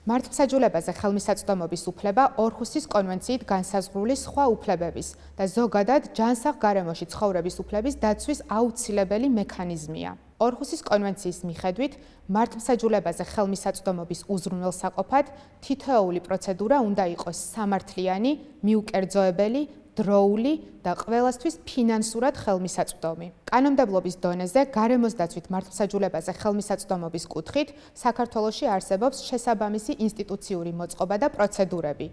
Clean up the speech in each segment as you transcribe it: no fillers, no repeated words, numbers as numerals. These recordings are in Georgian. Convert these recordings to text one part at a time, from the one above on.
მართლმსაჯულებაზე ხელმისაწვდომობის უფლება ორჰუსის კონვენციით განსაზღვრული სხვა უფლებების და ზოგადად ჯანსაღ გარემოში ცხოვრების უფლების დაცვის აუცილებელი მექანიზმია. ორჰუსის კონვენციის მიხედვით მართლმსაჯულებაზე ხელმისაწვდომობის უზრუნველსაყოფად თითოეული პროცედურა უნდა იყოს სამართლიანი, მიუკერძოებელი, დროული და ყველასთვის ფინანსურად ხელმისაწვდომი. კანონმდებლობის დონეზე გარემოს დაცვით მართლმსაჯულებაზე ხელმისაწვდომობის კუთხით საქართველოში არსებობს შესაბამისი ინსტიტუციური მოწყობა და პროცედურები.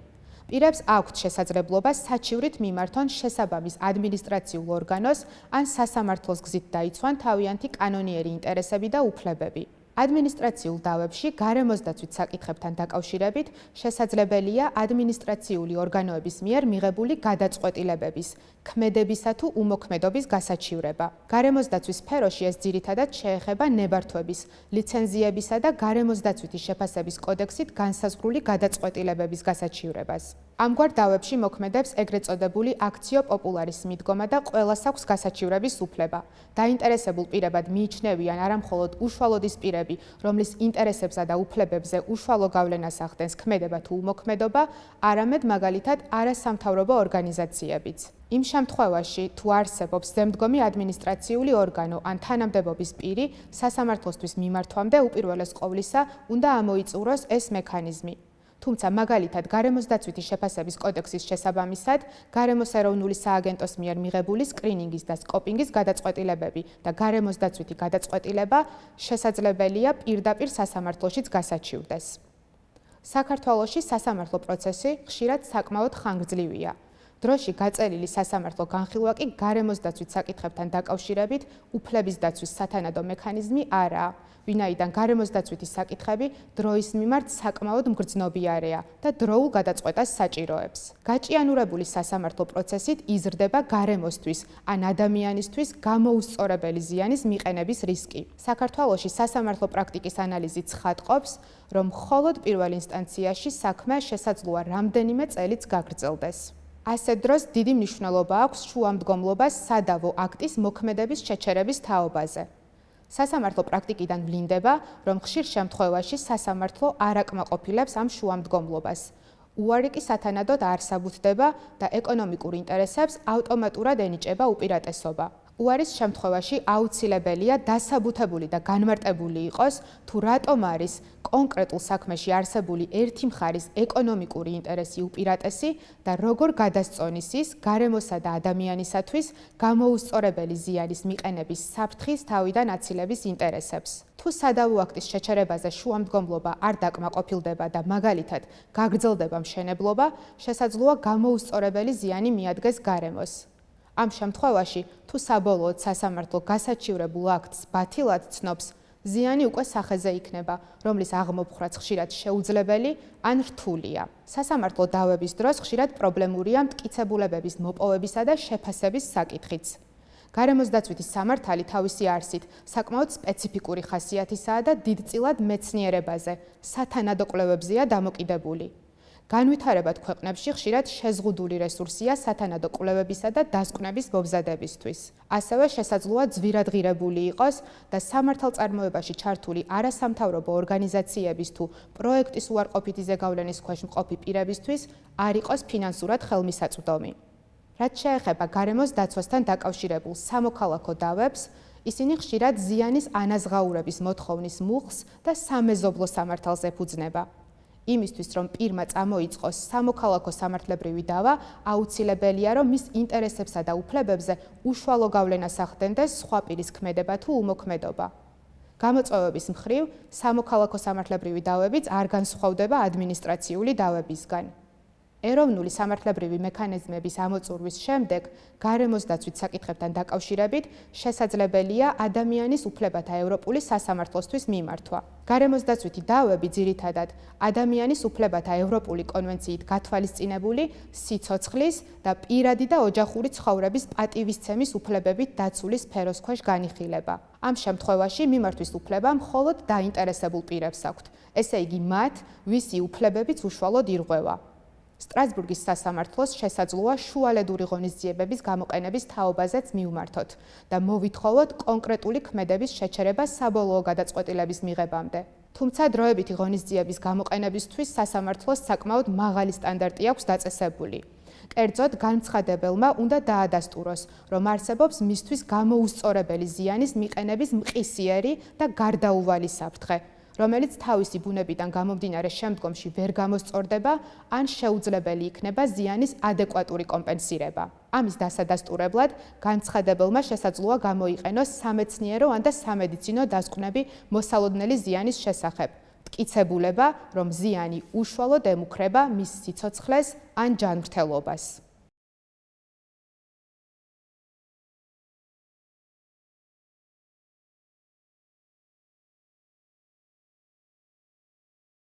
პირებს აქვთ შესაძლებლობა საჩივრით მიმართონ შესაბამის ადმინისტრაციულ ორგანოს ან სასამართლოს გზით დაიცვან თავიანთი კანონიერი ინტერესები და უფლებები. ადმინისტრაციულ დავებში გარემოს დაცვით საკითხებთან დაკავშირებით შესაძლებელია ადმინისტრაციული ორგანოების მიერ მიღებული გადაწყვეტილებების, ქმედებისა თუ უმოქმედობის გასაჩივრება. გარემოს დაცვის სფეროში ეს ძირითადად შეეხება ნებართვების, ლიცენზიებისა და გარემოს დაცვითი შეფასების კოდექსით განსაზღვრული გადაწყვეტილებების გასაჩივრებას. ამგვარ დავებში მოქმედებს ეგრეთ წოდებული აქციო პოპულარის მიდგომა და ყველას აქვს გასაჩივრების უფლება. დაინტერესებულ პირებად მიიჩნევიან არამხოლოდ უშუალოდის პირები, რომლის ინტერესებსა და უფლებებზე უშუალო გავლენას ახდენს ქმედება თუ უმოქმედობა, არამედ მაგალითად არასამთავრობო ორგანიზაციებიც. იმ შემთხვევაში, თუ არსებობს ზემდგომი ადმინისტრაციული ორგანო ან თანამდებობის პირი, სასამართლოსთვის მიმართვამდე უპირველეს ყოვლისა უნდა ამოიწუროს ეს მექანიზმი. თუმცა მაგალითად გარემოს დაცვითი შეფასების კოდექსის შესაბამისად, გარემოს ეროვნული სააგენტოს მიერ მიღებული სკრინინგის და სკოპინგის გადაწყვეტილებები და გარემოს დაცვითი გადაწყვეტილება შესაძლებელია პირდაპირ სასამართლოშიც გასაჩივრდეს. საქართველოში სასამართლო პროცესი ხშირად საკმაოდ ხანგრძლივია. დროში გაწერილი სასამართლო განხილვა კი გარემოს დაცვით საკითხებთან დაკავშირებით უფლების დაცვის სათანადო მექანიზმი არაა, ვინაიდან გარემოს დაცვითი საკითხები დროის მიმართ საკმაოდ მგრძნობიარეა და დროულ გადაწყვეტას საჭიროებს. გაჭიანურებული სასამართლო პროცესით იზრდება გარემოსთვის ან ადამიანისთვის გამოუსწორებელი ზიანის მიყენების რისკი. საქართველოში სასამართლო პრაქტიკის ანალიზი ცხადყოფს, რომ მხოლოდ პირველ ინსტანციაში საქმე შესაძლოა რამდენიმე წელიც გაგრძელდეს. ასეთ დროს დიდი მნიშვნელობა აქვს შუამდგომლობას სადავო აქტის მოქმედების შეჩერების თაობაზე. სასამართლო პრაქტიკიდან ვლინდება, რომ ხშირ შემთხვევაში სასამართლო არ აკმაყოფილებს ამ შუამდგომლობას. უარი კი სათანადოდ არ საბუთდება და ეკონომიკურ ინტერესებს ავტომატურად ენიჭება უპირატესობა. უარის შემთხვევაში აუცილებელია დასაბუთებული და განმარტებული იყოს, თუ რატომ არის კონკრეტულ საქმეში არსებული ერთი მხარის ეკონომიკური ინტერესი უპირატესი და როგორ გადასწონის ის გარემოსა და ადამიანისათვის გამოუსწორებელი ზიანის მიყენების საფრთხის თავიდან აცილების ინტერესებს. თუ სადავო აქტის შეჩერებაზე შუამდგომლობა არ დაკმაყოფილდება და მაგალითად გაგრძელდება მშენებლობა, შესაძლოა გამოუსწორებელი ზიანი მიადგეს გარემოს. ამ შემთხვევაში, თუ საბოლოოდ სასამართლო გასაჩივრებულ აქტს ბათილად ცნობს, ზიანი უკვე სახეზე იქნება, რომლის აღმოფხვრაც ხშირად შეუძლებელი ან რთულია. სასამართლო დავების დროს ხშირად პრობლემურია მტკიცებულებების მოპოვებისა და შეფასების საკითხიც. გარემოს დაცვითი სამართალი თავისი არსით საკმაოდ სპეციფიკური ხასიათისაა და დიდწილად მეცნიერებაზე, სათანადო კვლევებზეა დამოკიდებული. განვითარებად ქვეყნებში ხშირად შეზღუდული რესურსია სათანადო კვლევებისა და დასკვნების მომზადებისთვის. ასევე შესაძლოა ძვირადღირებული იყოს და სამართალწარმოებაში ჩართული არასამთავრობო ორგანიზაციების თუ პროექტის უარყოფითი ზეგავლენის ქვეშ მყოფი პირებისთვის არ იყოს ფინანსურად ხელმისაწვდომი. რაც შეეხება გარემოს დაცვასთან დაკავშირებულ სამოქალაქო დავებს, ისინი ხშირად ზიანის ანაზღაურების მოთხოვნის მუხლს და სამეზობლო სამართალს ეფუძნება. იმისთვის, რომ პირმა წამოიწყოს სამოქალაქო სამართლებრივი დავა, აუცილებელია, რომ მის ინტერესებსა და უფლებებზე უშუალო გავლენას ახდენდეს სხვა პირის ქმედება თუ უმოქმედობა. გამოწვევების მხრივ, სამოქალაქო სამართლებრივი დავებიც არ განსხვავდება ადმინისტრაციული დავებისგან. ეროვნული სამართლებრივი მექანიზმების ამოწურვის შემდეგ, გარემოს დაცვით საკითხებთან დაკავშირებით შესაძლებელია ადამიანის უფლებათა ევროპული სასამართლოსთვის მიმართვა. გარემოს დაცვითი დავები ძირითადად ადამიანის უფლებათა ევროპული კონვენციით გათვალისწინებული სიცოცხლის და პირადი და ოჯახური ცხოვრების პატივისცემის უფლებებით დაცული სფეროს ქვეშ განიხილება. ამ შემთხვევაში მიმართვის უფლება მხოლოდ დაინტერესებულ პირებს აქვთ, ესე იგი მათ, ვისი უფლებებიც უშუალოდ ირღვევა. სტრასბურგის სასამართლოს შესაძლოა შუალედური ღონისძიებების გამოყენების თაობაზეც მივმართოთ და მოვითხოვოთ კონკრეტული ქმედების შეჩერება საბოლოო გადაწყვეტილების მიღებამდე. თუმცა დროებითი ღონისძიების გამოყენებისთვის სასამართლოს საკმაოდ მაღალი სტანდარტი აქვს დაწესებული. კერძოდ, განცხადებელმა უნდა დაადასტუროს, რომ არსებობს მისთვის გამოუსწორებელი ზიანის მიყენების მყისიერი და გარდაუვალი საფრთხე, რომელიც თავისი ბუნებიდან გამომდინარე შემდგომში ვერ გამოსწორდება, ან შეუძლებელი იქნება ზიანის ადეკვატური კომპენსირება. ამის დასადასტურებლად, განცხადებელმა შესაძლოა გამოიყენოს სამეცნიერო ან და სამედიცინო დასკვნები მოსალოდნელი ზიანის შესახებ, მტკიცებულება, რომ ზიანი უშუალოდ ემუქრება მის სიცოცხლეს ან ჯანმრთელობას.